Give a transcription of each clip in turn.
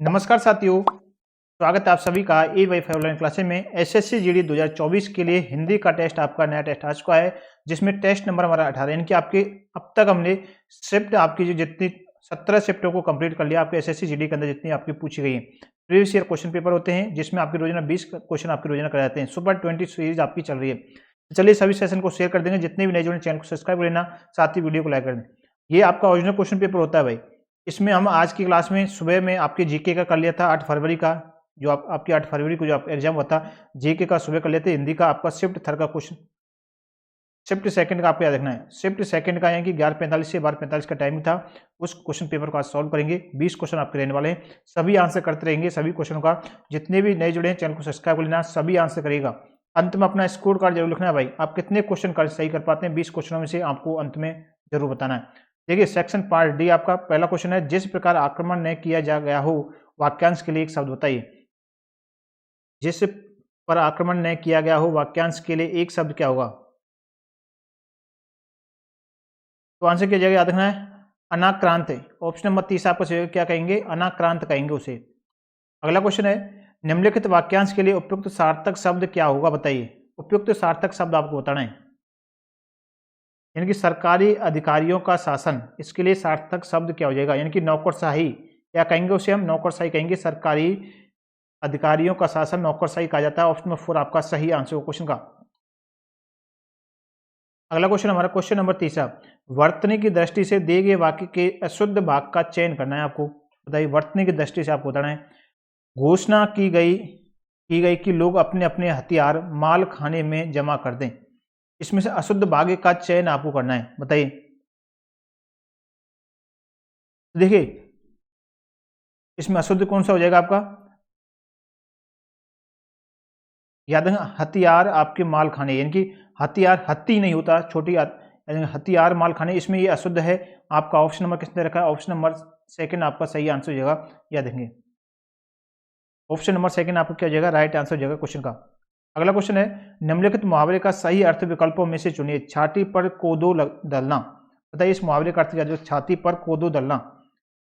नमस्कार साथियों, स्वागत है आप सभी का ई वाईफाई ऑनलाइन क्लासेस में। एसएससी जीडी 2024 के लिए हिंदी का टेस्ट आपका नया टेस्ट आ चुका है, जिसमें टेस्ट नंबर हमारा 18 यानी कि आपके अब तक हमने शिफ्ट आपकी जो जितनी 17 शिफ्टों को कंप्लीट कर लिया आपके एसएससी जीडी के अंदर जितनी आपकी पूछी गई है। प्रीवियस ईयर क्वेश्चन पेपर होते हैं जिसमें आपकी रोजाना 20 क्वेश्चन आपकी रोजाना कराए जाते हैं। सुपर 20 सीरीज आपकी चल रही है। तो चलिए सभी सेशन को शेयर कर देंगे, जितने भी नए जुड़े चैनल को सब्सक्राइब कर लेना, साथ ही वीडियो को लाइक कर दें। ये आपका ओरिजिनल क्वेश्चन पेपर होता है भाई। इसमें हम आज की क्लास में सुबह में आपके जीके का कर लिया था 8 फरवरी का, जो आपकी 8 फरवरी को जो आप एग्जाम होता जीके का सुबह कर लेते। हिंदी का आपका शिफ्ट थर्ड का क्वेश्चन, शिफ्ट सेकंड का आपको याद रखना है। शिफ्ट सेकंड का यानी कि 11:45 से 12:45 का टाइमिंग था। उस क्वेश्चन पेपर को आज सॉल्व करेंगे। 20 क्वेश्चन आपके रहने वाले हैं, सभी आंसर करते रहेंगे सभी क्वेश्चनों का। जितने भी नए जुड़े हैं चैनल को सब्सक्राइब कर लेना, सभी आंसर करेगा। अंत में अपना स्कोर कार्ड जरूर लिखना है भाई, आप कितने क्वेश्चन सही कर पाते हैं 20 क्वेश्चनों में से आपको अंत में जरूर बताना है। देखिए सेक्शन पार्ट डी आपका पहला क्वेश्चन है, जिस प्रकार आक्रमण न किया जा गया हो वाक्यांश के लिए एक शब्द बताइए। जिस पर आक्रमण न किया गया हो वाक्यांश के लिए एक शब्द क्या होगा? तो आंसर क्या जाएगा, याद रखना है अनाक्रांत। ऑप्शन नंबर 30 आपको क्या कहेंगे, अनाक्रांत कहेंगे उसे। अगला क्वेश्चन है, निम्नलिखित वाक्यांश के लिए उपयुक्त सार्थक शब्द क्या होगा बताइए। उपयुक्त सार्थक शब्द आपको बताना है, यानी कि सरकारी अधिकारियों का शासन, इसके लिए सार्थक शब्द क्या हो जाएगा, यानी कि नौकरशाही। क्या कहेंगे उसे हम? नौकरशाही कहेंगे। सरकारी अधिकारियों का शासन नौकरशाही कहा जाता है। ऑप्शन नंबर 4 आपका सही आंसर हो क्वेश्चन का। अगला क्वेश्चन हमारा क्वेश्चन नंबर 3, वर्तनी की दृष्टि से दिए गए वाक्य के अशुद्ध भाग का चयन करना है आपको। बताइए, वर्तनी की दृष्टि से आपको बताना है। घोषणा की गई कि लोग अपने अपने हथियार माल खाने में जमा कर दें। इसमें से अशुद्ध भाग का चयन आपको करना है, बताइए। देखिए इसमें अशुद्ध कौन सा हो जाएगा आपका? याद रखना, हथियार आपके माल खाने, यानी कि हथियार हत्ती नहीं होता, छोटी यानी हथियार माल खाने, इसमें ये अशुद्ध है। आपका ऑप्शन नंबर किसने रखा है? ऑप्शन नंबर सेकंड आपका सही आंसर हो जाएगा, याद रखेंगे। ऑप्शन नंबर सेकंड आपको क्या हो जाएगा, राइट आंसर हो जाएगा क्वेश्चन का। अगला क्वेश्चन है, निम्नलिखित मुहावरे का सही अर्थ विकल्पों में से चुनिए। छाती पर कोदो डलना, बताइए इस मुहावरे का अर्थ क्या है? छाती पर कोदो डलना,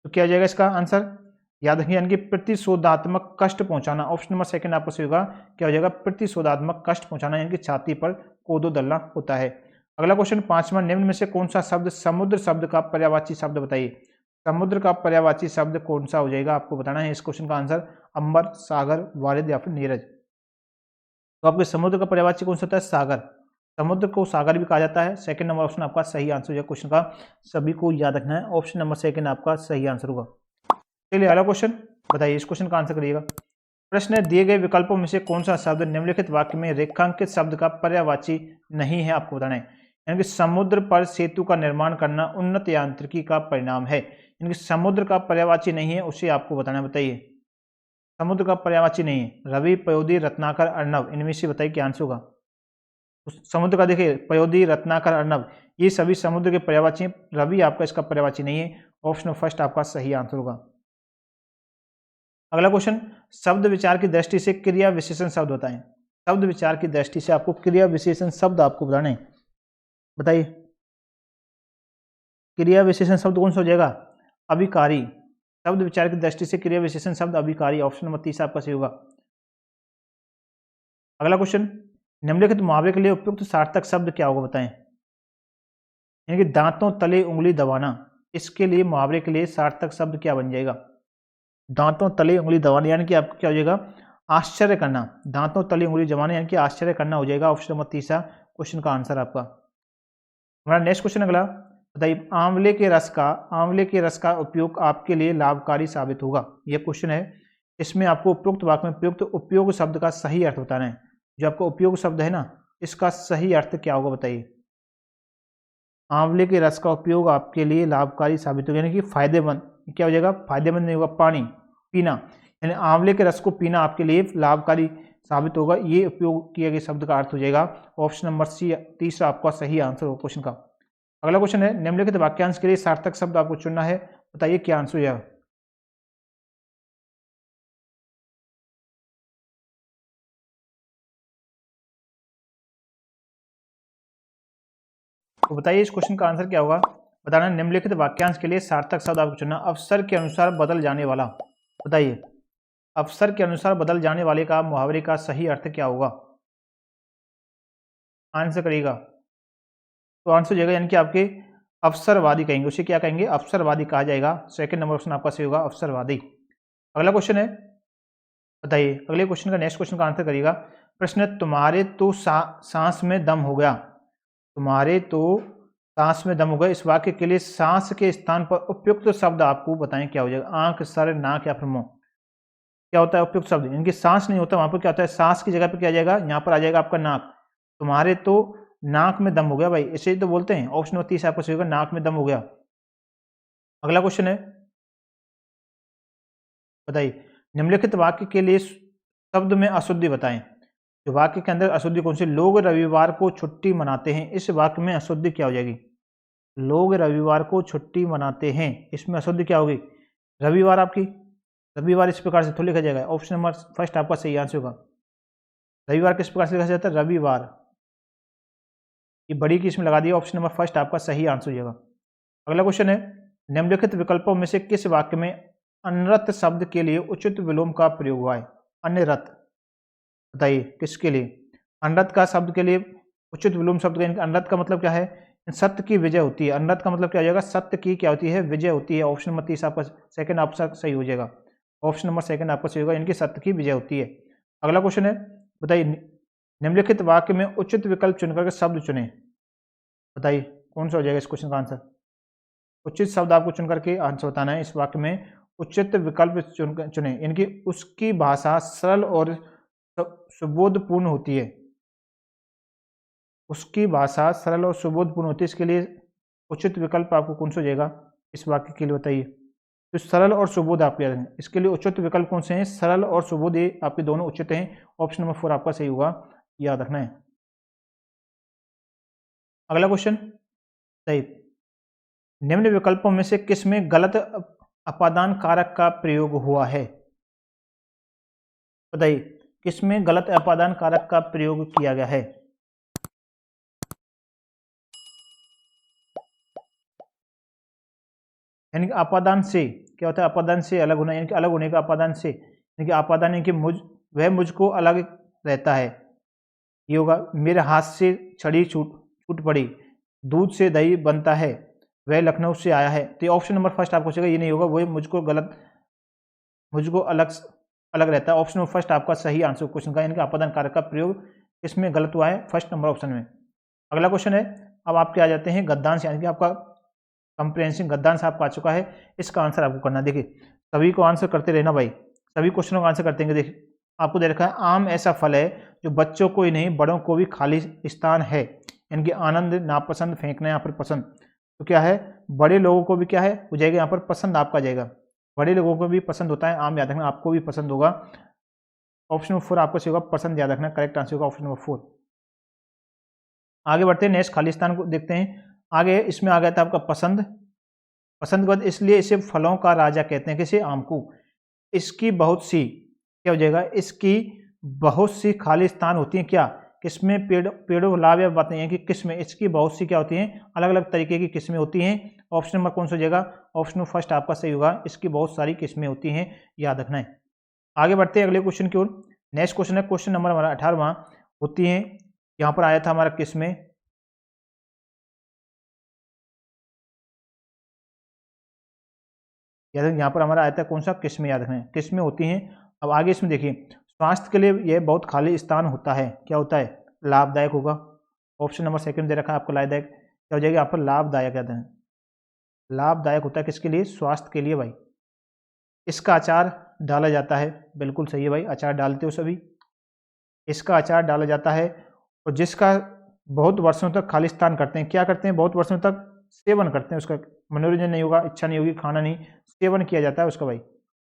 तो क्या हो जाएगा इसका आंसर? याद रखिए, यानी कि प्रतिशोधात्मक कष्ट पहुंचाना। ऑप्शन नंबर सेकंड आपको सही होगा, क्या हो जाएगा? प्रतिशोधात्मक कष्ट पहुंचाना, यानी कि छाती पर कोदो डलना होता है। अगला क्वेश्चन 5वां, निम्न में से कौन सा शब्द समुद्र शब्द का पर्यायवाची शब्द बताइए। समुद्र का पर्यायवाची शब्द कौन सा हो जाएगा, आपको बताना है। इस क्वेश्चन का आंसर अंबर, सागर, वारिद या फिर नीरज। तो आपके समुद्र का पर्यायवाची कौन सा होता है? सागर। समुद्र को सागर भी कहा जाता है। सेकंड नंबर ऑप्शन आपका सही आंसर हो जाएगा क्वेश्चन का, सभी को याद रखना है। ऑप्शन नंबर सेकंड आपका सही आंसर होगा। चलिए अगला क्वेश्चन बताइए, इस क्वेश्चन का आंसर करिएगा। प्रश्न है, दिए गए विकल्पों में से कौन सा शब्द निम्नलिखित वाक्य में रेखांकित शब्द का पर्यायवाची नहीं है, आपको बताना है। यानी कि समुद्र पर सेतु का निर्माण करना उन्नत यांत्रिकी का परिणाम है, यानी कि समुद्र का पर्यायवाची नहीं है, उसे आपको बताना है। बताइए, समुद्र का पर्यायवाची नहीं है। रवि, पयोधी, रत्नाकर, अर्णव, इनमें से बताइए क्या आंसर होगा। समुद्र का देखिए, पयोधी, रत्नाकर, अर्णव, ये सभी समुद्र के पर्यायवाची हैं। रवि आपका इसका पर्यायवाची नहीं है। ऑप्शन फर्स्ट आपका सही आंसर होगा। अगला क्वेश्चन, शब्द विचार की दृष्टि से क्रिया विशेषण शब्द बताएं। शब्द विचार की दृष्टि से आपको क्रिया विशेषण शब्द आपको बताने हैं, बताइए। क्रिया विशेषण शब्द कौन सा हो जाएगा? अभिकारी। शब्द विचार की दृष्टि से क्रिया विशेषण शब्द अभिकारी। ऑप्शन नंबर 30 आपका सही होगा। अगला क्वेश्चन, निम्नलिखित मुहावरे के लिए उपयुक्त सार्थक शब्द क्या होगा, बताएं। यानी कि दांतों तले उंगली दबाना, इसके लिए मुहावरे के लिए सार्थक शब्द क्या बन जाएगा? दांतों तले उंगली दबाना, यानी कि आपको क्या हो जाएगा? आश्चर्य करना। दांतों तले उंगली जमाना यानी कि आश्चर्य करना हो जाएगा। ऑप्शन नंबर 30 क्वेश्चन का आंसर आपका। हमारा नेक्स्ट क्वेश्चन अगला, बताइए, आंवले के रस का उपयोग आपके लिए लाभकारी साबित होगा। यह क्वेश्चन है, इसमें आपको उपयुक्त वाक्य में प्रयुक्त उपयोग शब्द का सही अर्थ बताना है। जो आपका उपयोग शब्द है ना, इसका सही अर्थ क्या होगा, बताइए। आंवले के रस का उपयोग आपके लिए लाभकारी साबित होगा, यानी कि फायदेमंद। क्या हो जाएगा? फायदेमंद नहीं होगा, पानी पीना, यानी आंवले के रस को पीना आपके लिए लाभकारी साबित होगा। ये उपयोग किए गए शब्द का अर्थ हो जाएगा। ऑप्शन नंबर सी तीसरा आपका सही आंसर होगा क्वेश्चन का। अगला क्वेश्चन है, निम्नलिखित वाक्यांश के लिए सार्थक शब्द आपको चुनना है, बताइए क्या आंसर हो जाएगा। तो बताइए इस क्वेश्चन का आंसर क्या होगा, बताना। निम्नलिखित वाक्यांश के लिए सार्थक शब्द आपको चुनना। अवसर के अनुसार बदल जाने वाला, बताइए, अवसर के अनुसार बदल जाने वाले का मुहावरे का सही अर्थ क्या होगा? आंसर करिएगा। तो आंसर हो जाएगा यानी कि आपके अवसरवादी कहेंगे, उसे क्या कहेंगे? अवसरवादी कहा जाएगा। सेकंड नंबर ऑप्शन आपका सही होगा, अवसरवादी। अगला क्वेश्चन है, बताइए अगले क्वेश्चन का, नेक्स्ट क्वेश्चन का आंसर करिएगा। प्रश्न है, तुम्हारे तो सांस में दम हो गया। तुम्हारे तो सांस में दम हो गया, इस वाक्य के लिए सांस के स्थान पर उपयुक्त शब्द आपको बताएं क्या हो जाएगा? आंख, सर, नाक या फिर मुंह। क्या होता है उपयुक्त शब्द? इनकी सांस नहीं होता, वहां पर क्या होता है? सांस की जगह पे क्या आ जाएगा? यहाँ पर आ जाएगा आपका नाक। तुम्हारे तो नाक में दम हो गया भाई, इसे तो बोलते हैं। ऑप्शन नंबर 30 आपको सही होगा, नाक में दम हो गया। अगला क्वेश्चन है, बताइए निम्नलिखित वाक्य के लिए शब्द में अशुद्धि बताएं। जो वाक्य के अंदर अशुद्धि कौन सी? लोग रविवार को छुट्टी मनाते हैं, इस वाक्य में अशुद्धि क्या हो जाएगी? लोग रविवार को छुट्टी मनाते हैं, इसमें अशुद्धि क्या होगी? रविवार आपकी, रविवार इस प्रकार से थोड़ा लिखा जाएगा। ऑप्शन नंबर फर्स्ट आपका सही आंसर होगा। रविवार किस प्रकार से लिखा जाता है? रविवार, ये बड़ी की इसमें लगा दिया, ऑप्शन नंबर फर्स्ट आपका सही आंसर हो जाएगा। अगला क्वेश्चन है, निम्नलिखित विकल्पों में से किस वाक्य में अनरत शब्द के लिए उचित विलोम का प्रयोग हुआ है? अनरत, बताइए किसके लिए? अनरत का शब्द के लिए उचित विलोम शब्द का, अनरत का मतलब क्या है? सत्य की विजय होती है। अनरत का मतलब क्या हो जाएगा? सत्य की क्या होती है? विजय होती है। ऑप्शन नंबर 30 आपका सेकंड आपका सही हो जाएगा। ऑप्शन नंबर सेकंड आपका सही होगा, इनकी सत्य की विजय होती है। अगला क्वेश्चन है, बताइए निम्नलिखित वाक्य में उचित विकल्प चुनकर के शब्द चुने। बताइए कौन सा हो जाएगा इस क्वेश्चन का आंसर? उचित शब्द आपको चुन करके आंसर बताना है। इस वाक्य में उचित विकल्प चुने, इनकी उसकी भाषा सरल और सुबोधपूर्ण होती है। उसकी भाषा सरल और सुबोधपूर्ण होती है, इसके लिए उचित विकल्प आपको कौन सा हो जाएगा इस वाक्य के लिए? बताइए। तो सरल और सुबोध आपके याद हैं, इसके लिए उचित विकल्प कौन से हैं? सरल और सुबोध, ये आपके दोनों उचित हैं। ऑप्शन नंबर 4 आपका सही होगा, याद रखना है। अगला क्वेश्चन, सही निम्न विकल्पों में से किसमें गलत अपादान कारक का प्रयोग हुआ है? बताइए किसमें गलत अपादान कारक का प्रयोग किया गया है? यानी कि अपादान से क्या होता है? अपादान से अलग होना, यानी कि अलग होने का अपादान से, यानी कि अपादान यानी कि वह मुझको अलग रहता है। ये होगा, मेरे हाथ से छड़ी छूट छूट पड़ी, दूध से दही बनता है, वह लखनऊ से आया है। तो ऑप्शन नंबर फर्स्ट आपको चाहिए, ये नहीं होगा, वही मुझको अलग अलग रहता है। ऑप्शन नंबर फर्स्ट आपका सही आंसर क्वेश्चन का, यानी कि अपादान कारक का प्रयोग इसमें गलत हुआ है, फर्स्ट नंबर ऑप्शन में। अगला क्वेश्चन है, अब आपके आ जाते हैं गद्यांश, यानी कि आपका कंप्रिहेंसिव गद्यांश आपका आ चुका है, इसका आंसर आपको करना है। देखिए सभी को आंसर करते रहना भाई, सभी क्वेश्चनों का आंसर करते हैं। देखिए आपको दे रखा है, आम ऐसा फल है जो बच्चों को ही नहीं बड़ों को भी खाली स्थान है, यानी कि आनंद, नापसंद, फेंकना यहाँ पर पसंद। तो क्या है? बड़े लोगों को भी क्या है हो जाएगा यहाँ पर पसंद, आपका जाएगा। बड़े लोगों को भी पसंद होता है आम, याद रखना, आपको भी पसंद होगा। ऑप्शन नंबर 4 आपको सही होगा, पसंद, याद रखना, करेक्ट आंसर होगा ऑप्शन नंबर 4। आगे बढ़ते हैं, नेक्स्ट खालिस्तान को देखते हैं। आगे इसमें आ गया था आपका पसंद। पसंद के बाद इसलिए इसे फलों का राजा कहते हैं, किसे? आम को। इसकी बहुत सी क्या हो जाएगा? इसकी बहुत सी खाली स्थान होती हैं, क्या? किस्में, पेड़ों, लाभ या बातें हैं कि किस्में, इसकी बहुत सी क्या होती हैं? अलग अलग तरीके की किस्में होती हैं। ऑप्शन नंबर कौन सा हो जाएगा? ऑप्शन नंबर फर्स्ट आपका सही होगा, इसकी बहुत सारी किस्में होती हैं, याद रखना है। आगे बढ़ते हैं अगले क्वेश्चन की ओर। नेक्स्ट क्वेश्चन है क्वेश्चन नंबर हमारा 18वां, होती है, यहाँ पर आया था हमारा किस्में। याद रखें, यहाँ पर हमारा आया था कौन सा? किस्में, याद रखना है, किस्में होती हैं। अब आगे इसमें देखिए, स्वास्थ्य के लिए यह बहुत खाली स्थान होता है, क्या होता है? लाभदायक होगा। ऑप्शन नंबर सेकंड दे रखा है आपको, लाभदायक क्या हो जाएगा यहाँ पर? लाभदायक, कहते हैं लाभदायक होता है किसके लिए? स्वास्थ्य के लिए भाई। इसका अचार डाला जाता है, बिल्कुल सही है भाई, अचार डालते हो सभी। इसका अचार डाला जाता है, और जिसका बहुत वर्षों तक खालिस्तान करते हैं, क्या करते हैं? बहुत वर्षों तक सेवन करते हैं, उसका मनोरंजन नहीं होगा, इच्छा नहीं होगी, खाना नहीं, सेवन किया जाता है उसका भाई।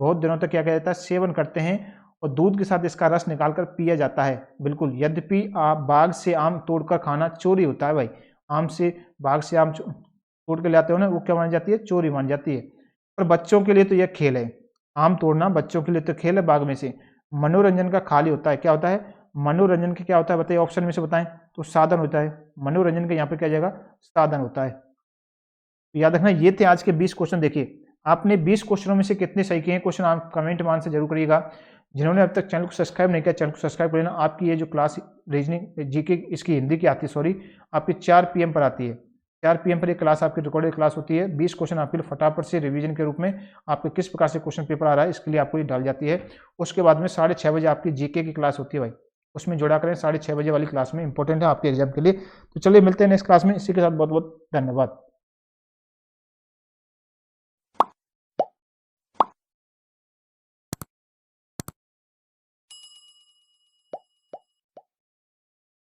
बहुत दिनों तक क्या किया जाता है? सेवन करते हैं, और दूध के साथ इसका रस निकालकर पिया जाता है, बिल्कुल। यद्यपि आप बाग से आम तोड़कर खाना चोरी होता है भाई, आम से बाग से आम तोड़ के लाते हो ना, वो क्या मानी जाती है? चोरी मानी जाती है। पर बच्चों के लिए तो यह खेल है, आम तोड़ना बच्चों के लिए तो खेल है बाग में से। मनोरंजन का खाली होता है, क्या होता है? मनोरंजन का क्या होता है बताइए, ऑप्शन में से बताएं। तो साधन होता है, मनोरंजन का यहाँ पे क्या जाएगा? साधन होता है। तो याद रखना, ये थे आज के 20 क्वेश्चन। देखिए आपने 20 क्वेश्चनों में से कितने सही किए हैं, क्वेश्चन आप कमेंट मान से जरूर करिएगा। जिन्होंने अब तक चैनल को सब्सक्राइब नहीं किया, चैनल को सब्सक्राइब कर लेना। आपकी ये जो क्लास रीजनिंग जीके इसकी हिंदी की आती है, सॉरी, आपकी 4 PM पर आती है। 4 PM पर ये क्लास आपकी रिकॉर्डेड क्लास होती है। 20 क्वेश्चन आपके लिए फटाफट से रिवीजन के रूप में आपको किस प्रकार से क्वेश्चन पेपर आ रहा है इसके लिए आपको ये डाल जाती है। उसके बाद में 6:30 बजे आपकी जीके की क्लास होती है भाई, उसमें जुड़ा करें। 6:30 बजे वाली क्लास में इंपॉर्टेंट है आपके एग्जाम के लिए। तो चलिए मिलते हैं नेक्स्ट क्लास में। इसी के साथ बहुत बहुत धन्यवाद।